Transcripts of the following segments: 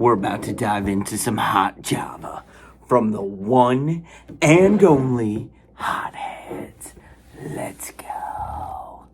we're about to dive into some hot Java from the one and only Hotheads. Let's go.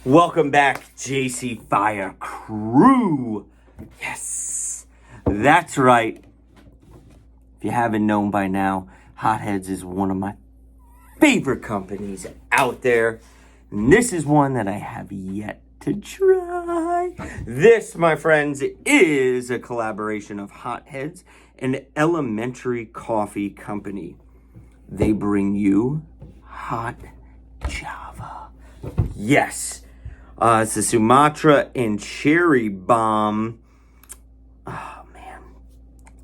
Welcome back, JC Fire Crew. Yes, that's right. If you haven't known by now, Hotheads is one of my favorite companies out there. And this is one that I have yet to try. This, my friends, is a collaboration of Hotheads and Elementary Coffee Company. They bring you hot Java. Yes. It's the Sumatra and Cherry Bomb. Oh, man.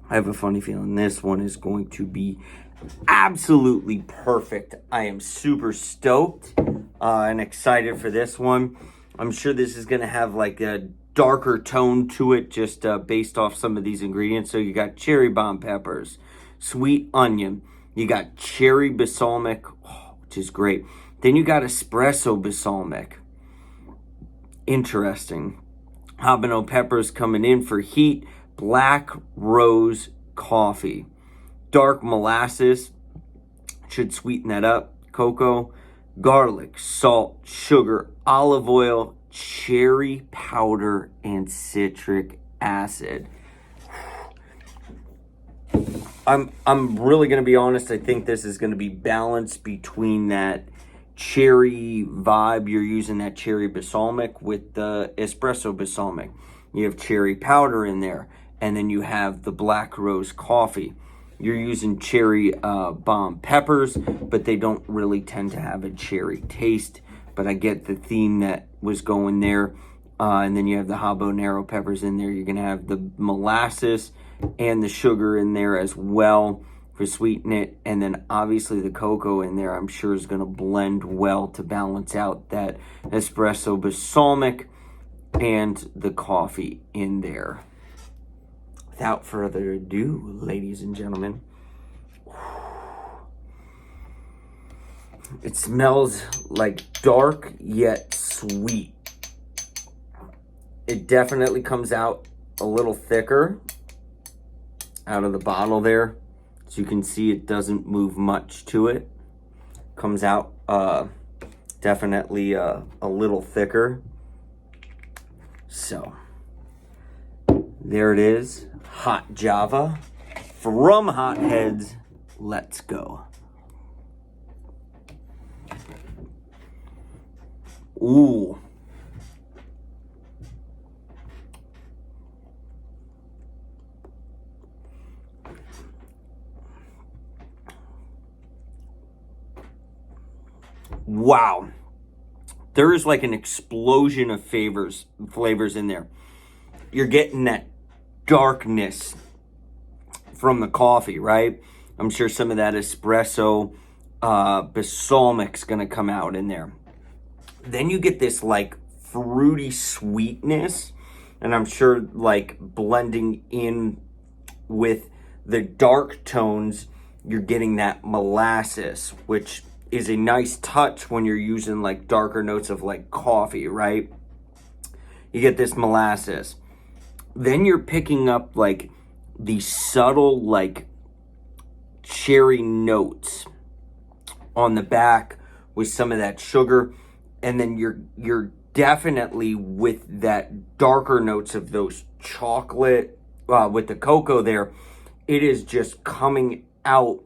I have a funny feeling this one is going to be absolutely perfect. I am super stoked and excited for this one. I'm sure this is going to have like a darker tone to it just based off some of these ingredients. So you got cherry bomb peppers, sweet onion, you got cherry balsamic, which is great. Then you got espresso balsamic. Interesting. Habanero peppers coming in for heat. Black rose coffee. Dark molasses should sweeten that up. Cocoa, garlic, salt, sugar, olive oil, cherry powder, and citric acid. I'm really going to be honest. I think this is going to be balanced between that cherry vibe. You're using that cherry balsamic with the espresso balsamic. You have cherry powder in there. And then you have the black rose coffee. You're using cherry bomb peppers, but they don't really tend to have a cherry taste. But I get the theme that was going there. And then you have the habanero peppers in there. You're going to have the molasses and the sugar in there as well for sweeten it. And then obviously the cocoa in there, I'm sure, is going to blend well to balance out that espresso balsamic and the coffee in there. Without further ado, ladies and gentlemen, it smells like dark yet sweet. It definitely comes out a little thicker out of the bottle there. As you can see, it doesn't move much to it. Comes out definitely a little thicker. So, there it is. Hot Java from Hotheads. Let's go. Ooh. Wow. There is like an explosion of flavors in there. You're getting that darkness from the coffee, right? I'm sure some of that espresso balsamic's gonna come out in there. Then you get this like fruity sweetness, and I'm sure like blending in with the dark tones, you're getting that molasses, which is a nice touch when you're using like darker notes of like coffee, right? You get this molasses. Then you're picking up like the subtle like cherry notes on the back with some of that sugar, and then you're definitely with that darker notes of those chocolate with the cocoa there. It is just coming out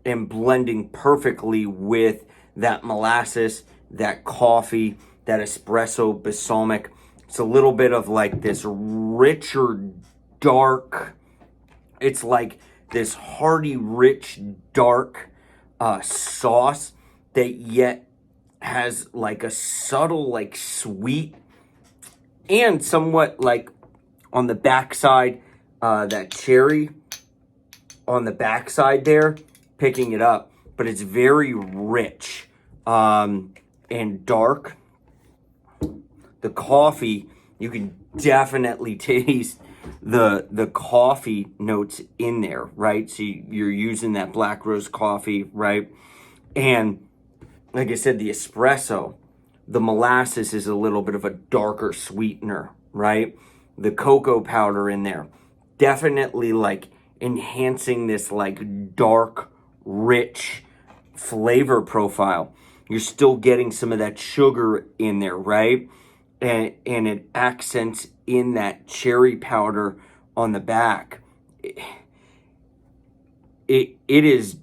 and blending perfectly with that molasses, that coffee, that espresso balsamic. It's a little bit of like this richer, dark, it's like this hearty, rich, dark sauce that yet has like a subtle, like sweet and somewhat like on the backside, that cherry on the backside there, picking it up. But it's very rich and dark. The coffee, you can definitely taste the coffee notes in there, right? So you're using that black rose coffee, right? And like I said, the espresso The molasses is a little bit of a darker sweetener, right? The cocoa powder in there, definitely like enhancing this like dark, rich flavor profile. You're still getting some of that sugar in there, right? And it accents in that cherry powder on the back. It is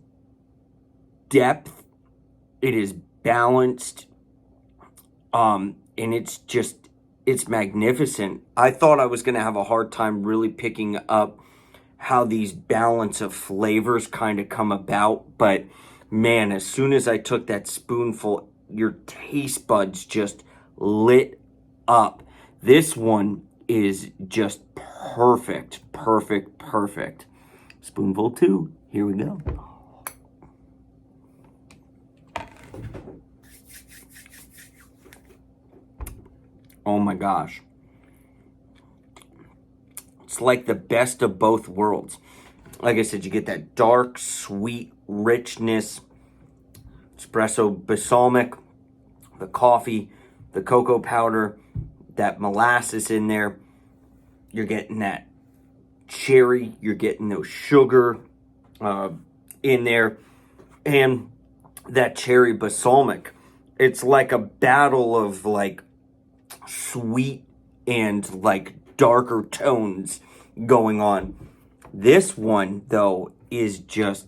depth, it is balanced, and it's magnificent. I thought I was going to have a hard time really picking up how these balance of flavors kind of come about, but man, as soon as I took that spoonful, your taste buds just lit up. This one is just perfect. Spoonful 2, here we go. Oh my gosh. It's like the best of both worlds. Like I said, you get that dark, sweet richness, espresso balsamic, the coffee, the cocoa powder, that molasses in there. You're getting that cherry, you're getting those sugar in there, and that cherry balsamic. It's like a battle of like sweet and like darker tones going on. This one though is just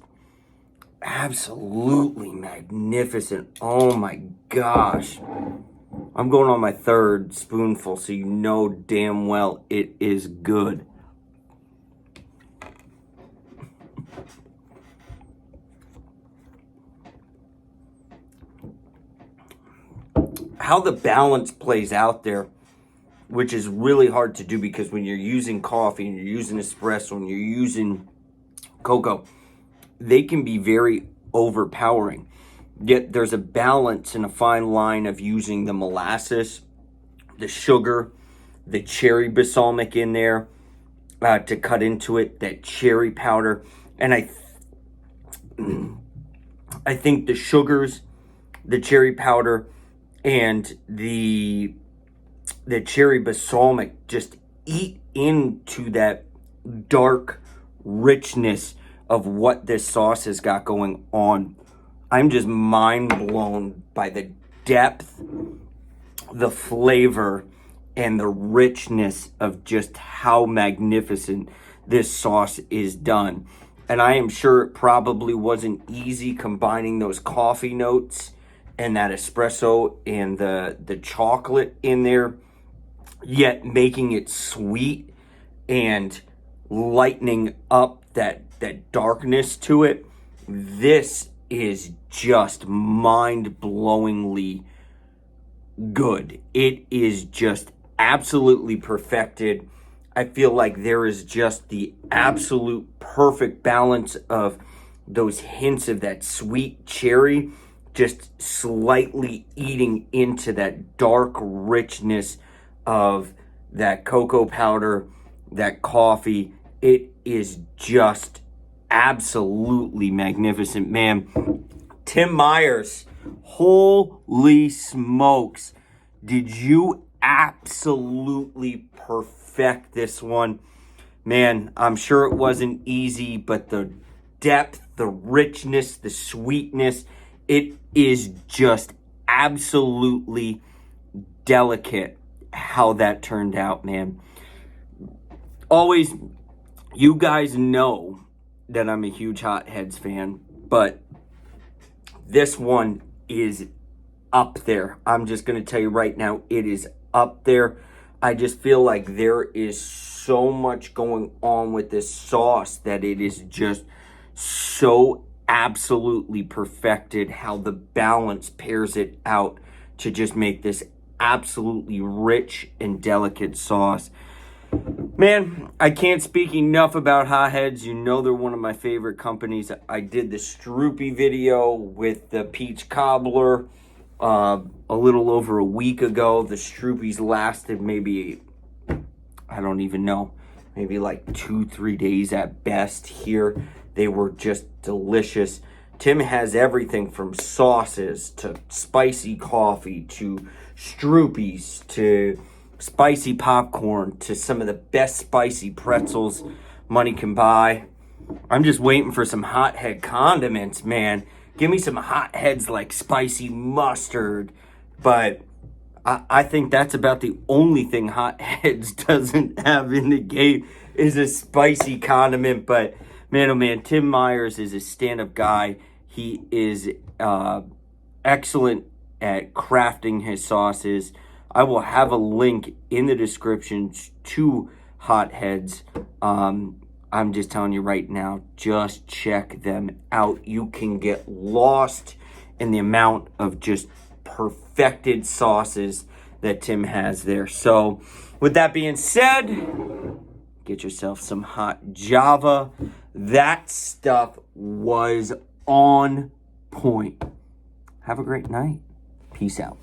absolutely magnificent. Oh my gosh. I'm going on my 3rd spoonful, so you know damn well it is good. How the balance plays out there, which is really hard to do because when you're using coffee and you're using espresso and you're using cocoa, they can be very overpowering. Yet there's a balance and a fine line of using the molasses, the sugar, the cherry balsamic in there to cut into it, that cherry powder. And I think the sugars, the cherry powder, and the cherry balsamic just eat into that dark richness of what this sauce has got going on. I'm just mind blown by the depth, the flavor, and the richness of just how magnificent this sauce is done. And I am sure it probably wasn't easy combining those coffee notes and that espresso and the chocolate in there, yet making it sweet and lightening up that darkness to it. This is just mind-blowingly good. It is just absolutely perfected. I feel like there is just the absolute perfect balance of those hints of that sweet cherry just slightly eating into that dark richness of that cocoa powder, that coffee. It is just absolutely magnificent, man. Tim Myers, holy smokes. Did you absolutely perfect this one? Man, I'm sure it wasn't easy, but the depth, the richness, the sweetness, it is just absolutely delicate how that turned out, man. Always, you guys know that I'm a huge Hot Heads fan, but this one is up there. I'm just going to tell you right now, it is up there. I just feel like there is so much going on with this sauce that it is just so absolutely perfected how the balance pairs it out to just make this absolutely rich and delicate sauce. Man, I can't speak enough about Hot Heads. You know they're one of my favorite companies. I did the Stroopy video with the peach cobbler a little over a week ago. The Stroopies lasted maybe, I don't even know, maybe like 2-3 days at best here. They were just delicious. Tim has everything from sauces to spicy coffee to stroopies to spicy popcorn to some of the best spicy pretzels money can buy. I'm just waiting for some hothead condiments, man. Give me some hotheads like spicy mustard. But I think that's about the only thing Hotheads doesn't have in the game is a spicy condiment. But man, oh man, Tim Myers is a stand-up guy. He is excellent at crafting his sauces. I will have a link in the description to Hotheads. I'm just telling you right now, just check them out. You can get lost in the amount of just perfected sauces that Tim has there. So with that being said, get yourself some hot Java. That stuff was on point. Have a great night. Peace out.